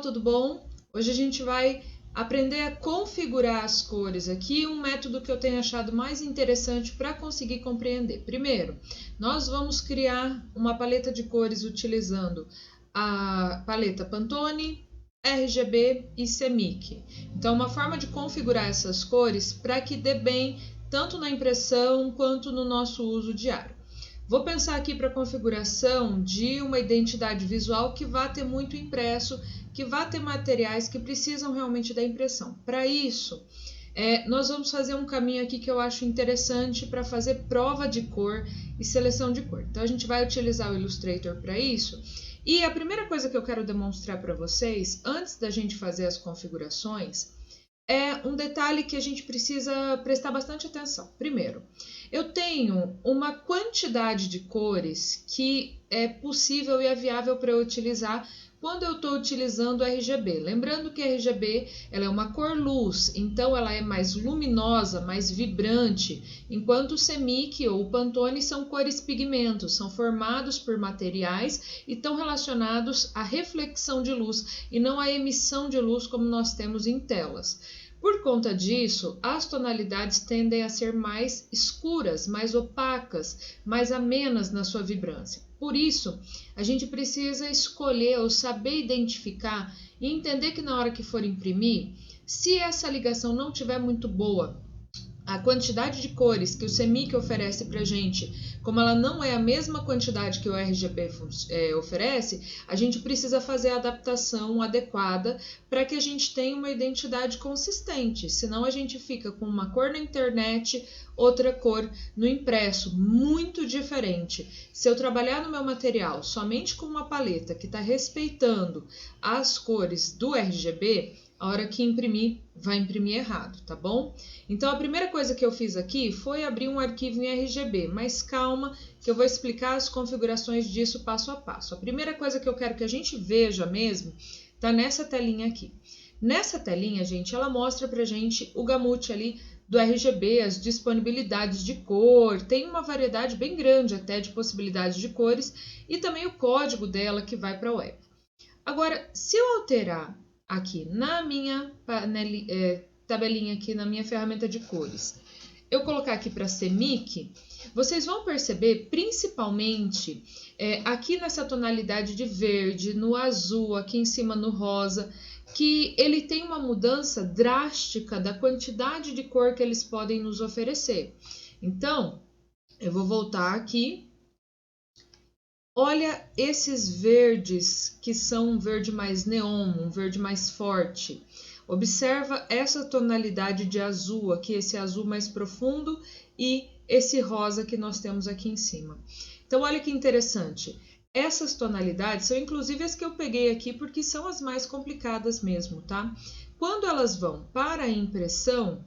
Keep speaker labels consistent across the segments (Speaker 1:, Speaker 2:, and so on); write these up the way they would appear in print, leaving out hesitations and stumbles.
Speaker 1: tudo bom? Hoje a gente vai aprender a configurar as cores aqui, um método que eu tenho achado mais interessante para conseguir compreender. Primeiro, nós vamos criar uma paleta de cores utilizando a paleta Pantone, RGB e CMYK. Então, uma forma de configurar essas cores para que dê bem tanto na impressão quanto no nosso uso diário. Vou pensar aqui para a configuração de uma identidade visual que vá ter muito impresso, que vá ter materiais que precisam realmente da impressão. Para isso, nós vamos fazer um caminho aqui que eu acho interessante para fazer prova de cor e seleção de cor. Então, a gente vai utilizar o Illustrator para isso. E a primeira coisa que eu quero demonstrar para vocês, antes da gente fazer as configurações, é um detalhe que a gente precisa prestar bastante atenção. Primeiro, eu tenho uma quantidade de cores que é possível e é viável para eu utilizar quando eu estou utilizando RGB. Lembrando que RGB ela é uma cor luz, então ela é mais luminosa, mais vibrante, enquanto o CMYK ou o Pantone são cores pigmentos, são formados por materiais e estão relacionados à reflexão de luz e não à emissão de luz como nós temos em telas. Por conta disso, as tonalidades tendem a ser mais escuras, mais opacas, mais amenas na sua vibrância. Por isso, a gente precisa escolher ou saber identificar e entender que na hora que for imprimir, se essa ligação não estiver muito boa, a quantidade de cores que o CMYK oferece para a gente, como ela não é a mesma quantidade que o RGB oferece, a gente precisa fazer a adaptação adequada para que a gente tenha uma identidade consistente. Senão a gente fica com uma cor na internet, outra cor no impresso, muito diferente. Se eu trabalhar no meu material somente com uma paleta que está respeitando as cores do RGB, a hora que imprimir, vai imprimir errado, tá bom? Então, a primeira coisa que eu fiz aqui foi abrir um arquivo em RGB, mas calma que eu vou explicar as configurações disso passo a passo. A primeira coisa que eu quero que a gente veja mesmo tá nessa telinha aqui. Nessa telinha, gente, ela mostra pra gente o gamut ali do RGB, as disponibilidades de cor, tem uma variedade bem grande até de possibilidades de cores e também o código dela que vai para a web. Agora, se eu alterar aqui na minha tabelinha, aqui na minha ferramenta de cores, eu colocar aqui para CMYK, vocês vão perceber, principalmente aqui nessa tonalidade de verde, no azul, aqui em cima no rosa, que ele tem uma mudança drástica da quantidade de cor que eles podem nos oferecer. Então, eu vou voltar aqui. Olha esses verdes que são um verde mais neon, um verde mais forte. Observa essa tonalidade de azul aqui, esse azul mais profundo e esse rosa que nós temos aqui em cima. Então, olha que interessante. Essas tonalidades são inclusive as que eu peguei aqui porque são as mais complicadas mesmo, tá? Quando elas vão para a impressão,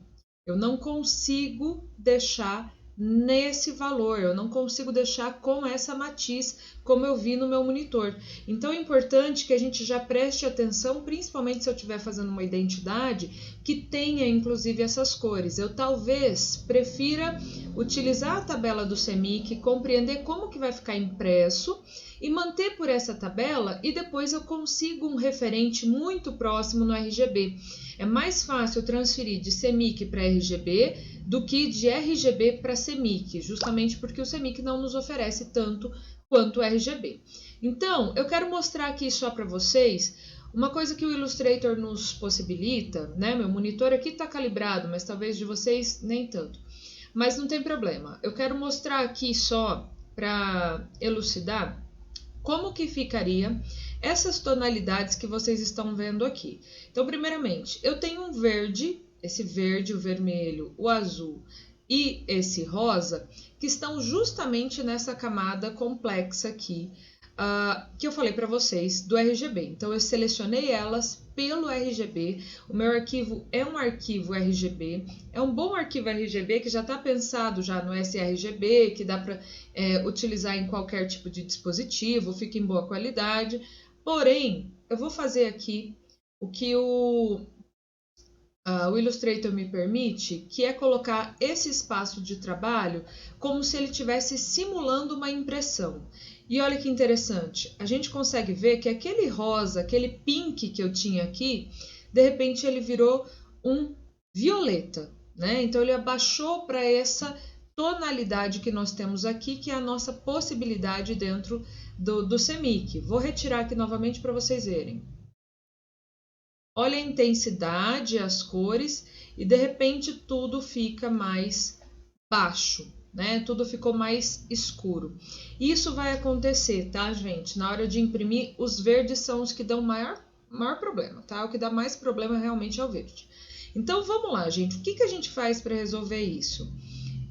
Speaker 1: eu não consigo deixar nesse valor, eu não consigo deixar com essa matiz como eu vi no meu monitor. Então é importante que a gente já preste atenção, principalmente se eu estiver fazendo uma identidade que tenha inclusive essas cores. Eu talvez prefira utilizar a tabela do CMYK, compreender como que vai ficar impresso e manter por essa tabela e depois eu consigo um referente muito próximo no RGB. É mais fácil transferir de CMYK para RGB do que de RGB para CMYK, justamente porque o CMYK não nos oferece tanto quanto o RGB. Então, eu quero mostrar aqui só para vocês uma coisa que o Illustrator nos possibilita, né? Meu monitor aqui está calibrado, mas talvez de vocês nem tanto. Mas não tem problema. Eu quero mostrar aqui só para elucidar como que ficaria essas tonalidades que vocês estão vendo aqui. Então, primeiramente, eu tenho um verde, esse verde, o vermelho, o azul e esse rosa, que estão justamente nessa camada complexa aqui, que eu falei para vocês do RGB. Então, eu selecionei elas pelo RGB. O meu arquivo é um arquivo RGB, é um bom arquivo RGB que já está pensado já no sRGB, que dá para utilizar em qualquer tipo de dispositivo, fica em boa qualidade. Porém, eu vou fazer aqui o que o Illustrator me permite, que é colocar esse espaço de trabalho como se ele estivesse simulando uma impressão. E olha que interessante, a gente consegue ver que aquele rosa, aquele pink que eu tinha aqui, de repente ele virou um violeta, né? Então ele abaixou para essa tonalidade que nós temos aqui, que é a nossa possibilidade dentro do CMYK. Vou retirar aqui novamente para vocês verem. Olha a intensidade, as cores, e de repente tudo fica mais baixo, né? Tudo ficou mais escuro. Isso vai acontecer, tá, gente? Na hora de imprimir, os verdes são os que dão maior problema, tá? O que dá mais problema realmente é o verde. Então, vamos lá, gente. O que a gente faz para resolver isso?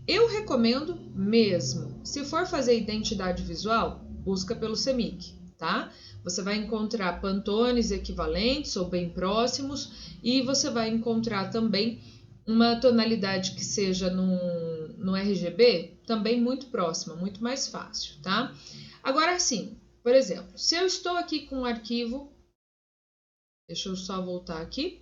Speaker 1: Eu recomendo mesmo, se for fazer identidade visual, busca pelo CMYK, tá? Você vai encontrar pantones equivalentes ou bem próximos e você vai encontrar também uma tonalidade que seja no RGB também muito próxima, muito mais fácil, tá? Agora sim, por exemplo, se eu estou aqui com um arquivo, deixa eu só voltar aqui.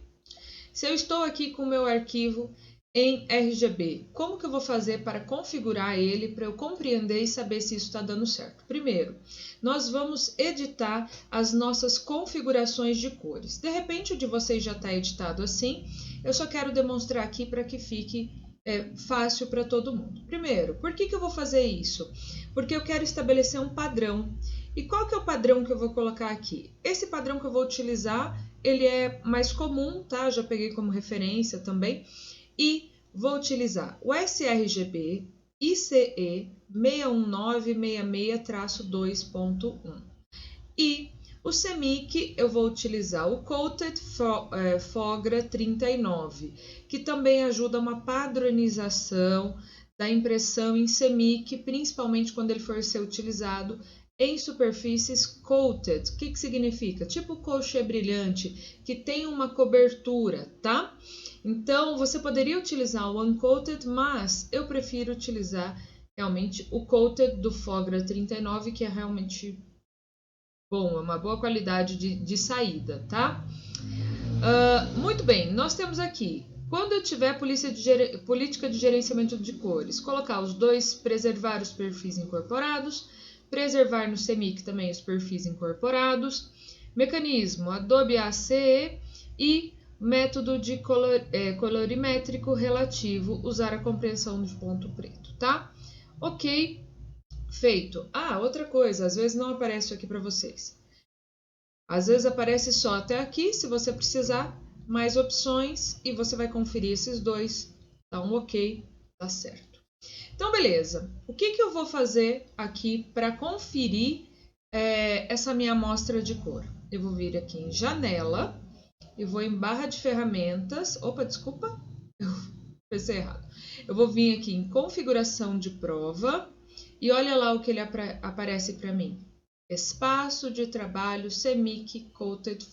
Speaker 1: Se eu estou aqui com o meu arquivo em RGB, como que eu vou fazer para configurar ele, para eu compreender e saber se isso está dando certo? Primeiro, nós vamos editar as nossas configurações de cores. De repente, o de vocês já está editado assim, eu só quero demonstrar aqui para que fique fácil para todo mundo. Primeiro, por que eu vou fazer isso? Porque eu quero estabelecer um padrão. E qual que é o padrão que eu vou colocar aqui? Esse padrão que eu vou utilizar, ele é mais comum, tá? Já peguei como referência também. E vou utilizar o sRGB ICE 61966-2.1. E o CMYK eu vou utilizar o Coated Fogra 39, que também ajuda a uma padronização da impressão em CMYK, principalmente quando ele for ser utilizado em superfícies coated. O que significa? Tipo coche brilhante, que tem uma cobertura, tá? Então, você poderia utilizar o uncoated, mas eu prefiro utilizar realmente o coated do Fogra 39, que é realmente bom, é uma boa qualidade de saída, tá? Muito bem, nós temos aqui, quando eu tiver política de gerenciamento de cores, colocar os dois, preservar os perfis incorporados, preservar no CMYK também os perfis incorporados, mecanismo Adobe ACE e método de colorimétrico relativo, usar a compreensão de ponto preto, tá? Ok, feito. Outra coisa, às vezes não aparece isso aqui para vocês. Às vezes aparece só até aqui, se você precisar, mais opções, e você vai conferir esses dois, dá um ok, tá certo. Então, beleza. O que eu vou fazer aqui para conferir essa minha amostra de cor? Eu vou vir aqui em janela, eu vou em barra de ferramentas, opa, desculpa, eu pensei errado. Eu vou vir aqui em configuração de prova e olha lá o que ele aparece para mim. Espaço de trabalho CMYK Coated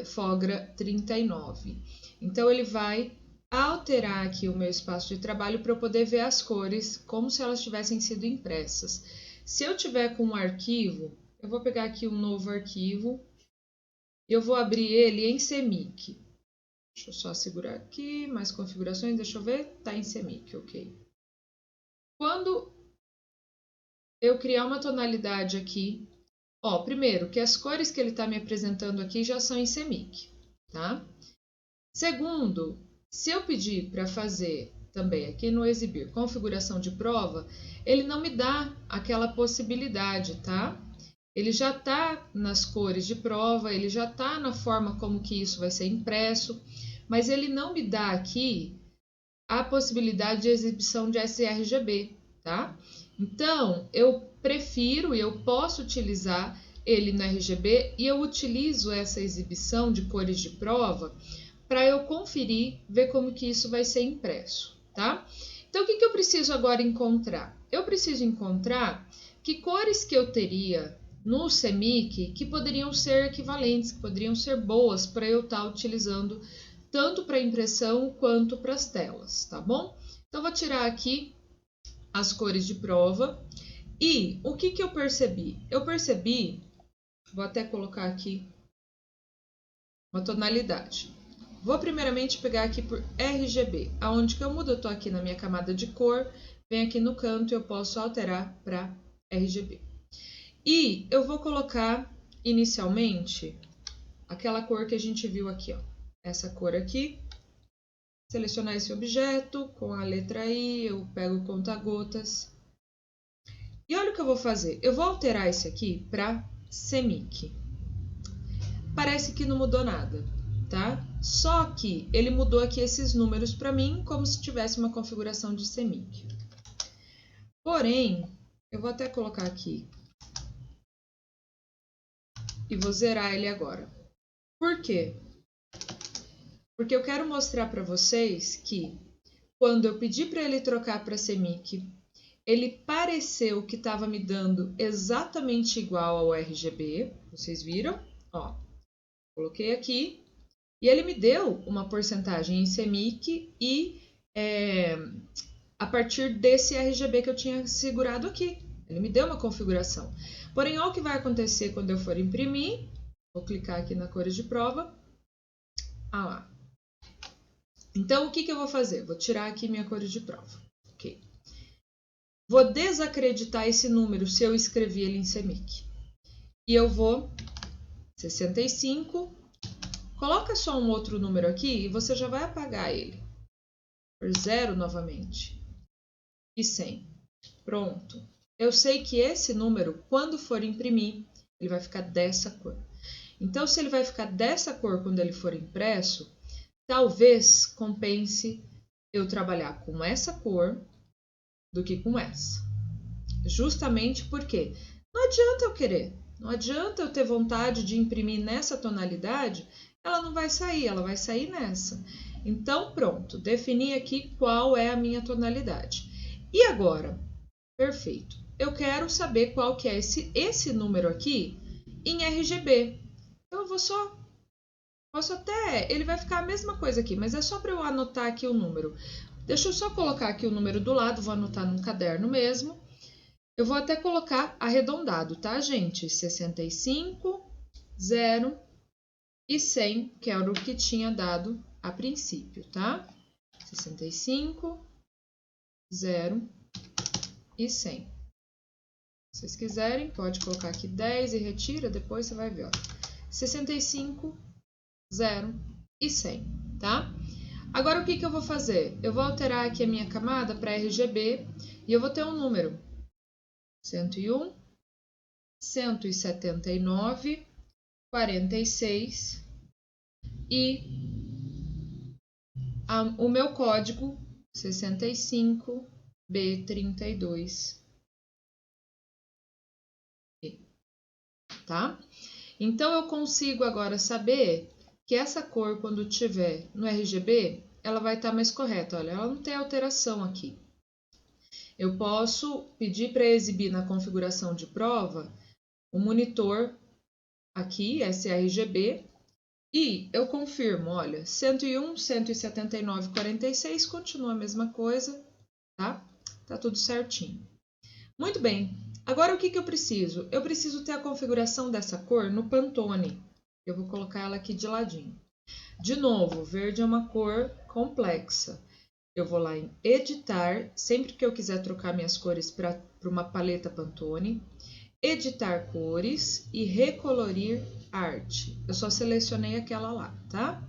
Speaker 1: Fogra 39. Então, ele vai alterar aqui o meu espaço de trabalho para eu poder ver as cores como se elas tivessem sido impressas. Se eu tiver com um arquivo, eu vou pegar aqui um novo arquivo, eu vou abrir ele em CMYK. Deixa eu só segurar aqui, mais configurações, deixa eu ver, tá em CMYK, ok. Quando eu criar uma tonalidade aqui, primeiro, que as cores que ele está me apresentando aqui já são em CMYK, tá? Segundo, se eu pedir para fazer também aqui no exibir configuração de prova, ele não me dá aquela possibilidade, tá? Ele já está nas cores de prova, ele já está na forma como que isso vai ser impresso, mas ele não me dá aqui a possibilidade de exibição de sRGB, tá? Então, eu prefiro e eu posso utilizar ele no RGB e eu utilizo essa exibição de cores de prova para eu conferir, ver como que isso vai ser impresso, tá? Então, o que eu preciso agora encontrar? Eu preciso encontrar que cores que eu teria no CMYK que poderiam ser equivalentes, que poderiam ser boas para eu estar utilizando tanto para impressão quanto para as telas, tá bom? Então, vou tirar aqui as cores de prova e o que eu percebi? Eu percebi, vou até colocar aqui uma tonalidade. Vou primeiramente pegar aqui por RGB, aonde que eu mudo, eu estou aqui na minha camada de cor, venho aqui no canto e eu posso alterar para RGB. E eu vou colocar inicialmente aquela cor que a gente viu aqui, ó. Essa cor aqui. Selecionar esse objeto com a letra I, eu pego o conta-gotas. E olha o que eu vou fazer. Eu vou alterar esse aqui para CMYK. Parece que não mudou nada, tá? Só que ele mudou aqui esses números para mim como se tivesse uma configuração de CMYK. Porém, eu vou até colocar aqui e vou zerar ele agora. Por quê? Porque eu quero mostrar para vocês que quando eu pedi para ele trocar para CMYK, ele pareceu que estava me dando exatamente igual ao RGB. Vocês viram? Ó, coloquei aqui e ele me deu uma porcentagem em CMYK e a partir desse RGB que eu tinha segurado aqui. Ele me deu uma configuração. Porém, olha o que vai acontecer quando eu for imprimir. Vou clicar aqui na cores de prova. Ah lá. Então, o que eu vou fazer? Vou tirar aqui minha cores de prova. Ok. Vou desacreditar esse número se eu escrevi ele em CMYK. E eu vou 65. Coloca só um outro número aqui e você já vai apagar ele. Por 0 novamente. E 100. Pronto. Eu sei que esse número, quando for imprimir, ele vai ficar dessa cor. Então, se ele vai ficar dessa cor quando ele for impresso, talvez compense eu trabalhar com essa cor do que com essa. Justamente porque não adianta eu querer, não adianta eu ter vontade de imprimir nessa tonalidade, ela não vai sair, ela vai sair nessa. Então, pronto, defini aqui qual é a minha tonalidade. E agora? Perfeito. Eu quero saber qual que é esse número aqui em RGB. Então, eu vou só... Posso até... Ele vai ficar a mesma coisa aqui, mas é só para eu anotar aqui o número. Deixa eu só colocar aqui o número do lado, vou anotar num caderno mesmo. Eu vou até colocar arredondado, tá, gente? 65, 0 e 100, que era o que tinha dado a princípio, tá? 65, 0 e 100. Se vocês quiserem, pode colocar aqui 10 e retira, depois você vai ver, ó. 65, 0 e 100, tá? Agora, o que eu vou fazer? Eu vou alterar aqui a minha camada para RGB e eu vou ter um número. 101, 179, 46 e o meu código 65B32. Tá? Então, eu consigo agora saber que essa cor, quando tiver no RGB, ela vai estar mais correta. Olha, ela não tem alteração aqui. Eu posso pedir para exibir na configuração de prova o monitor aqui, sRGB, e eu confirmo, olha, 101, 179, 46, continua a mesma coisa, tá? Tá tudo certinho. Muito bem. Agora, o que eu preciso? Eu preciso ter a configuração dessa cor no Pantone. Eu vou colocar ela aqui de ladinho. De novo, verde é uma cor complexa. Eu vou lá em editar, sempre que eu quiser trocar minhas cores para uma paleta Pantone, editar cores e recolorir arte. Eu só selecionei aquela lá, tá?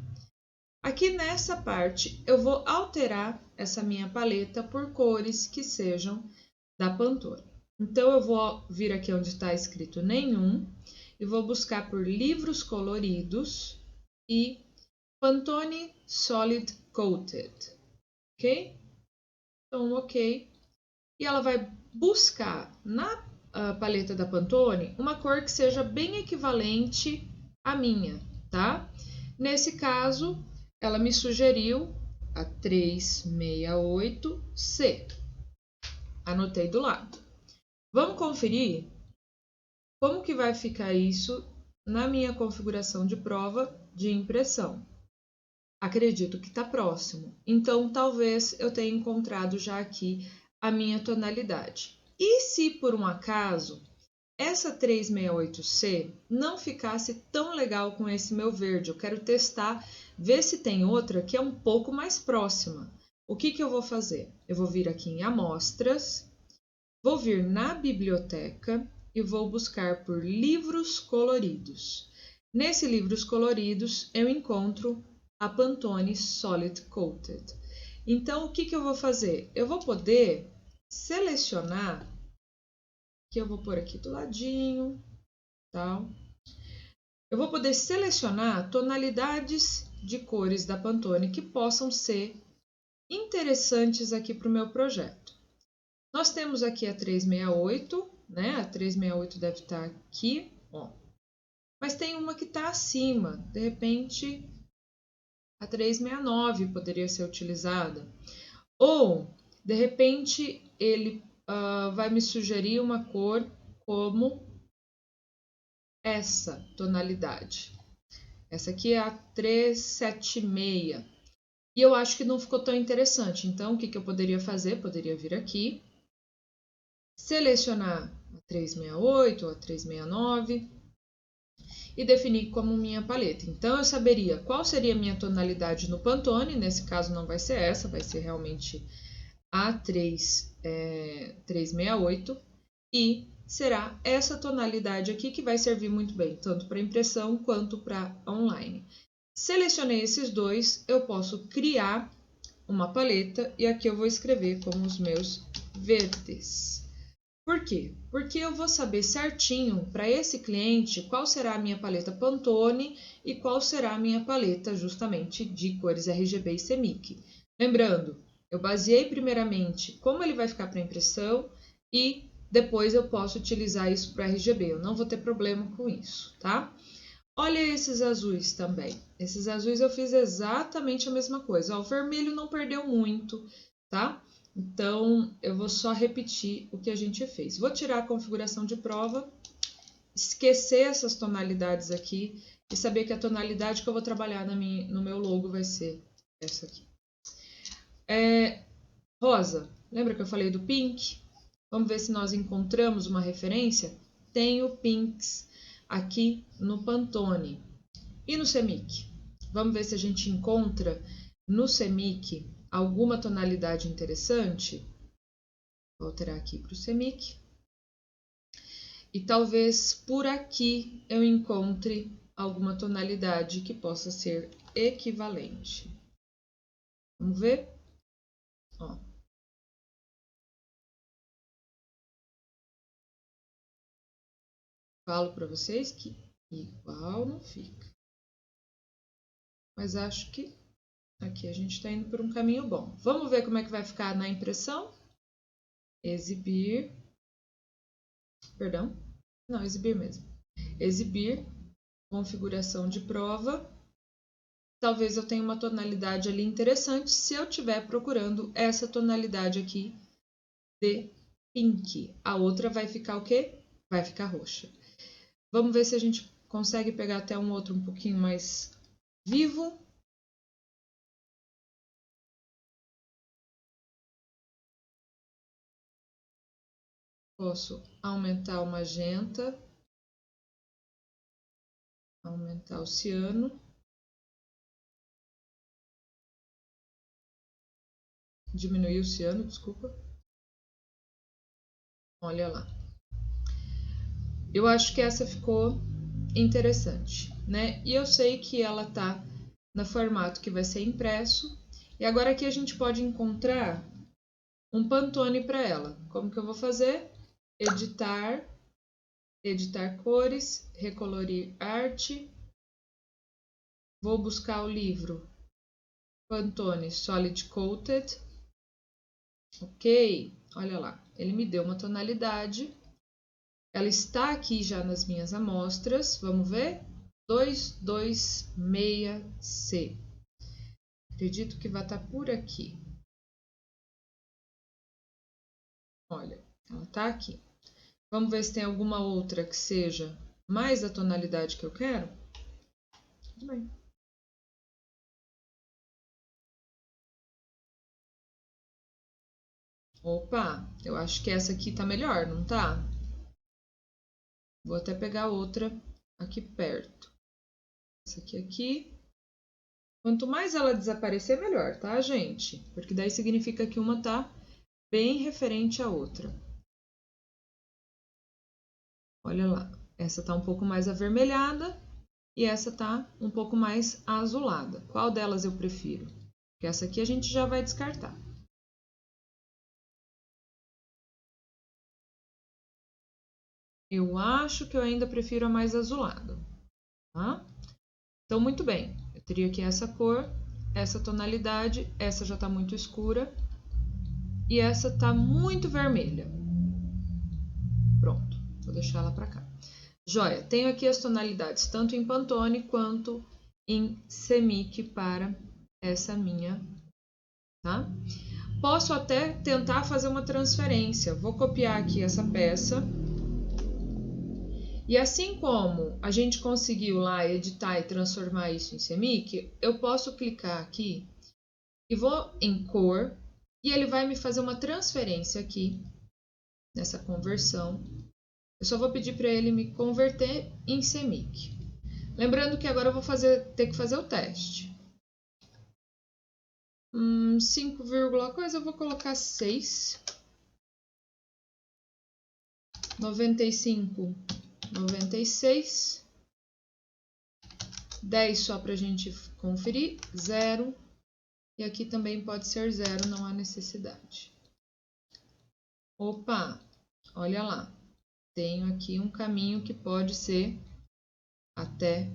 Speaker 1: Aqui nessa parte, eu vou alterar essa minha paleta por cores que sejam da Pantone. Então, eu vou vir aqui onde está escrito nenhum e vou buscar por livros coloridos e Pantone Solid Coated, ok? Então, ok. E ela vai buscar na paleta da Pantone uma cor que seja bem equivalente à minha, tá? Nesse caso, ela me sugeriu a 368C. Anotei do lado. Vamos conferir como que vai ficar isso na minha configuração de prova de impressão. Acredito que está próximo, então talvez eu tenha encontrado já aqui a minha tonalidade. E se por um acaso essa 368C não ficasse tão legal com esse meu verde, eu quero testar, ver se tem outra que é um pouco mais próxima. O que eu vou fazer? Eu vou vir aqui em amostras, vou vir na biblioteca e vou buscar por livros coloridos. Nesse livros coloridos eu encontro a Pantone Solid Coated. Então, o que eu vou fazer? Eu vou poder selecionar, que eu vou pôr aqui do ladinho, tal. Eu vou poder selecionar tonalidades de cores da Pantone que possam ser interessantes aqui para o meu projeto. Nós temos aqui a 368, né? A 368 deve estar aqui, ó. Mas tem uma que está acima, de repente a 369 poderia ser utilizada. Ou, de repente, ele vai me sugerir uma cor como essa tonalidade. Essa aqui é a 376. E eu acho que não ficou tão interessante. Então, o que eu poderia fazer? Poderia vir aqui, selecionar a 368 ou a 369 e definir como minha paleta. Então, eu saberia qual seria a minha tonalidade no Pantone. Nesse caso, não vai ser essa, vai ser realmente a 368. E será essa tonalidade aqui que vai servir muito bem, tanto para impressão quanto para online. Selecionei esses dois, eu posso criar uma paleta e aqui eu vou escrever como os meus verdes. Por quê? Porque eu vou saber certinho para esse cliente qual será a minha paleta Pantone e qual será a minha paleta justamente de cores RGB e CMYK. Lembrando, eu baseei primeiramente como ele vai ficar para impressão e depois eu posso utilizar isso para RGB, eu não vou ter problema com isso, tá? Olha esses azuis também. Esses azuis eu fiz exatamente a mesma coisa. Ó, o vermelho não perdeu muito, tá? Então, eu vou só repetir o que a gente fez. Vou tirar a configuração de prova, esquecer essas tonalidades aqui e saber que a tonalidade que eu vou trabalhar no meu logo vai ser essa aqui. Rosa, lembra que eu falei do pink? Vamos ver se nós encontramos uma referência. Tem o pinks aqui no Pantone. E no CMYK? Vamos ver se a gente encontra no CMYK alguma tonalidade interessante. Vou alterar aqui para o CMYK. E talvez por aqui eu encontre alguma tonalidade que possa ser equivalente. Vamos ver? Ó. Falo para vocês que igual não fica. Mas acho que aqui a gente está indo por um caminho bom. Vamos ver como é que vai ficar na impressão? Exibir. Perdão. Não, exibir mesmo. Exibir. Configuração de prova. Talvez eu tenha uma tonalidade ali interessante se eu estiver procurando essa tonalidade aqui de pink. A outra vai ficar o quê? Vai ficar roxa. Vamos ver se a gente consegue pegar até um outro um pouquinho mais vivo. Posso aumentar o magenta, aumentar o ciano, diminuir o ciano, desculpa. Olha lá. Eu acho que essa ficou interessante, né? E eu sei que ela tá no formato que vai ser impresso. E agora aqui a gente pode encontrar um Pantone para ela. Como que eu vou fazer? Editar, editar cores, recolorir arte. Vou buscar o livro Pantone Solid Coated. Ok, olha lá, ele me deu uma tonalidade. Ela está aqui já nas minhas amostras. Vamos ver? 226C. Acredito que vai estar por aqui. Olha, ela está aqui. Vamos ver se tem alguma outra que seja mais da tonalidade que eu quero? Tudo bem. Opa, eu acho que essa aqui tá melhor, não tá? Vou até pegar outra aqui perto. Essa aqui. Quanto mais ela desaparecer, melhor, tá, gente? Porque daí significa que uma tá bem referente à outra. Olha lá, essa tá um pouco mais avermelhada e essa tá um pouco mais azulada. Qual delas eu prefiro? Porque essa aqui a gente já vai descartar. Eu acho que eu ainda prefiro a mais azulada, tá? Então, muito bem. Eu teria aqui essa cor, essa tonalidade, essa já tá muito escura e essa tá muito vermelha. Pronto, vou deixar ela pra cá. Joia, tenho aqui as tonalidades tanto em Pantone quanto em Semic para essa minha, tá? Posso até tentar fazer uma transferência. Vou copiar aqui essa peça. E assim como a gente conseguiu lá editar e transformar isso em Semic, eu posso clicar aqui e vou em cor e ele vai me fazer uma transferência aqui nessa conversão. Eu só vou pedir para ele me converter em Semic. Lembrando que agora eu vou ter que fazer o teste. 5, coisa, eu vou colocar 6. 95, 96. 10 só para a gente conferir. 0. E aqui também pode ser 0, não há necessidade. Opa, olha lá. Tenho aqui um caminho que pode ser até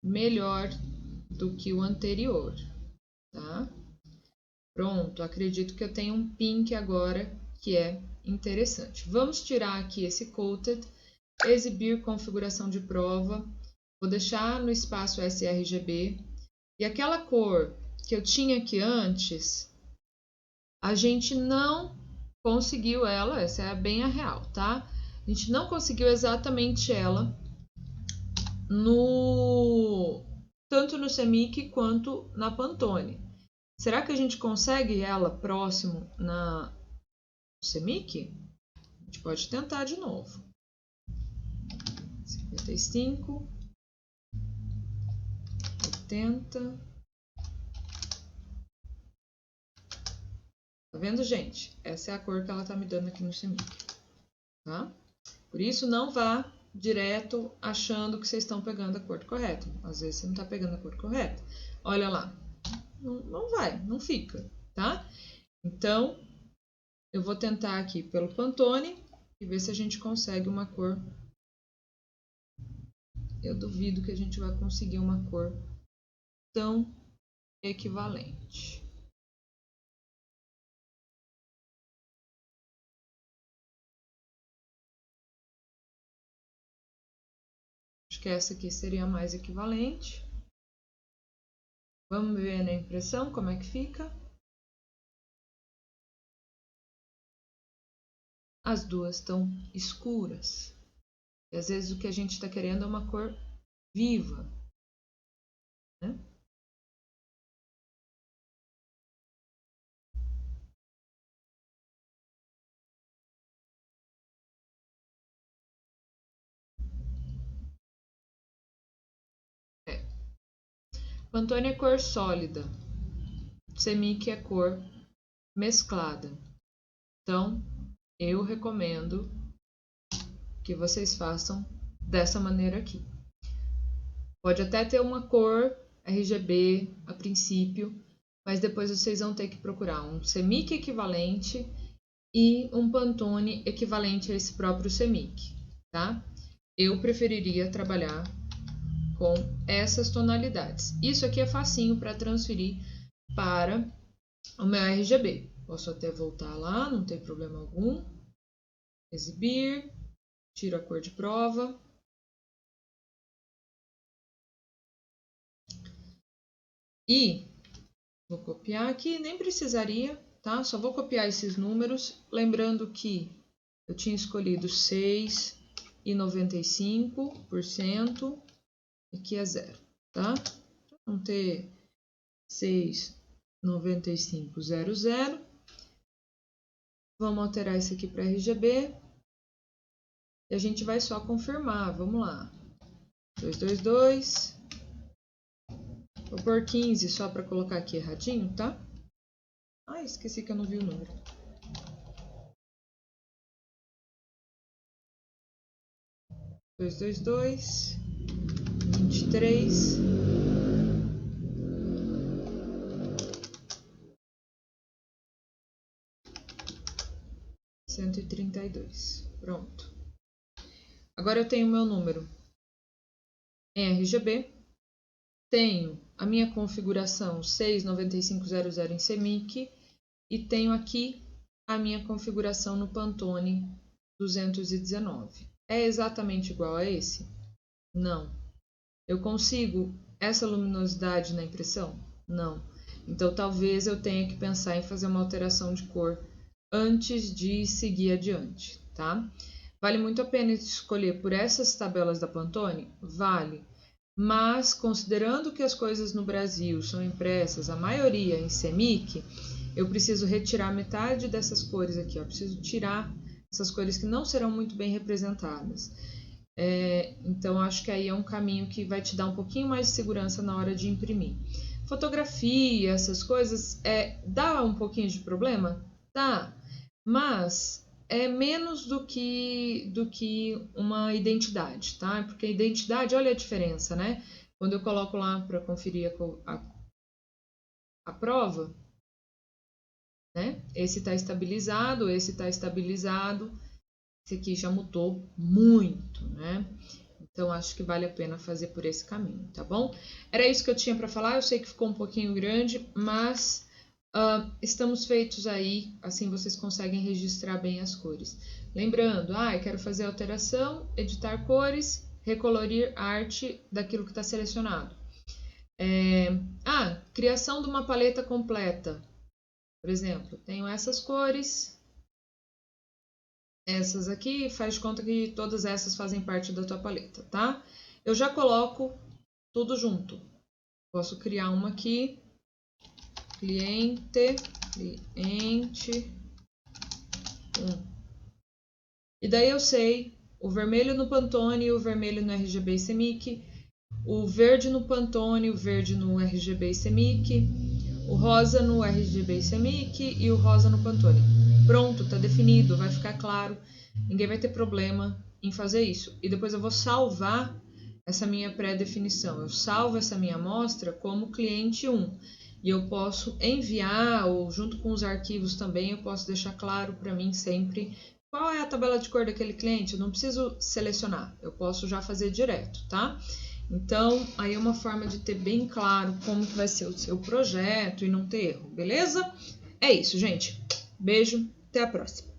Speaker 1: melhor do que o anterior, tá? Pronto, acredito que eu tenho um pink agora que é interessante. Vamos tirar aqui esse coated, exibir configuração de prova, vou deixar no espaço sRGB e aquela cor que eu tinha aqui antes, a gente não conseguiu ela, essa é bem a real, tá? A gente não conseguiu exatamente ela tanto no Semic quanto na Pantone. Será que a gente consegue ela próximo na Semic? A gente pode tentar de novo. 55, 80. Tá vendo, gente? Essa é a cor que ela tá me dando aqui no Semic, tá? Por isso, não vá direto achando que vocês estão pegando a cor correta. Às vezes você não tá pegando a cor correta. Olha lá. Não vai, não fica, tá? Então, eu vou tentar aqui pelo Pantone e ver se a gente consegue uma cor. Eu duvido que a gente vai conseguir uma cor tão equivalente. Acho que essa aqui seria a mais equivalente. Vamos ver na impressão como é que fica. As duas estão escuras. E às vezes o que a gente está querendo é uma cor viva, né? Pantone é cor sólida. Semic é cor mesclada. Então, eu recomendo que vocês façam dessa maneira aqui. Pode até ter uma cor RGB a princípio, mas depois vocês vão ter que procurar um Semic equivalente e um Pantone equivalente a esse próprio Semic, tá? Eu preferiria trabalhar com essas tonalidades. Isso aqui é facinho para transferir para o meu RGB. Posso até voltar lá, não tem problema algum. Exibir, tiro a cor de prova. E vou copiar aqui, nem precisaria, tá? Só vou copiar esses números, lembrando que eu tinha escolhido 6,95%, aqui é 0, tá? Vamos ter 6,9500. Vamos alterar isso aqui para RGB. E a gente vai só confirmar, vamos lá. 222. Vou pôr 15 só para colocar aqui erradinho, tá? Ah, esqueci que eu não vi o número. 222, 23, 132. Pronto. Agora eu tenho meu número em RGB, tenho a minha configuração 69500 em CMYK e tenho aqui a minha configuração no Pantone 219. É exatamente igual a esse? Não. Eu consigo essa luminosidade na impressão? Não. Então talvez eu tenha que pensar em fazer uma alteração de cor antes de seguir adiante, tá? Vale muito a pena escolher por essas tabelas da Pantone? Vale. Mas, considerando que as coisas no Brasil são impressas, a maioria em CMYK, eu preciso retirar metade dessas cores aqui, ó. Preciso tirar essas cores que não serão muito bem representadas. Então, acho que aí é um caminho que vai te dar um pouquinho mais de segurança na hora de imprimir. Fotografia, essas coisas, dá um pouquinho de problema? Dá, mas é menos do que uma identidade, tá? Porque a identidade, olha a diferença, né? Quando eu coloco lá para conferir a prova, né? Esse está estabilizado, esse está estabilizado, esse aqui já mudou muito, né? Então, acho que vale a pena fazer por esse caminho, tá bom? Era isso que eu tinha para falar, eu sei que ficou um pouquinho grande, mas estamos feitos aí, assim vocês conseguem registrar bem as cores. Lembrando, eu quero fazer alteração, editar cores, recolorir a arte daquilo que está selecionado. Criação de uma paleta completa. Por exemplo, tenho essas cores, essas aqui, faz de conta que todas essas fazem parte da tua paleta, tá? Eu já coloco tudo junto. Posso criar uma aqui, cliente 1. E daí eu sei o vermelho no Pantone e o vermelho no RGB e CMYK, o verde no Pantone, o verde no RGB e CMYK, o rosa no RGB e CMYK e o rosa no Pantone. Pronto, tá definido, vai ficar claro, ninguém vai ter problema em fazer isso. E depois eu vou salvar essa minha pré-definição, eu salvo essa minha amostra como cliente 1. E eu posso enviar, ou junto com os arquivos também, eu posso deixar claro para mim sempre qual é a tabela de cor daquele cliente. Eu não preciso selecionar, eu posso já fazer direto, tá? Então, aí é uma forma de ter bem claro como que vai ser o seu projeto e não ter erro, beleza? É isso, gente. Beijo, até a próxima.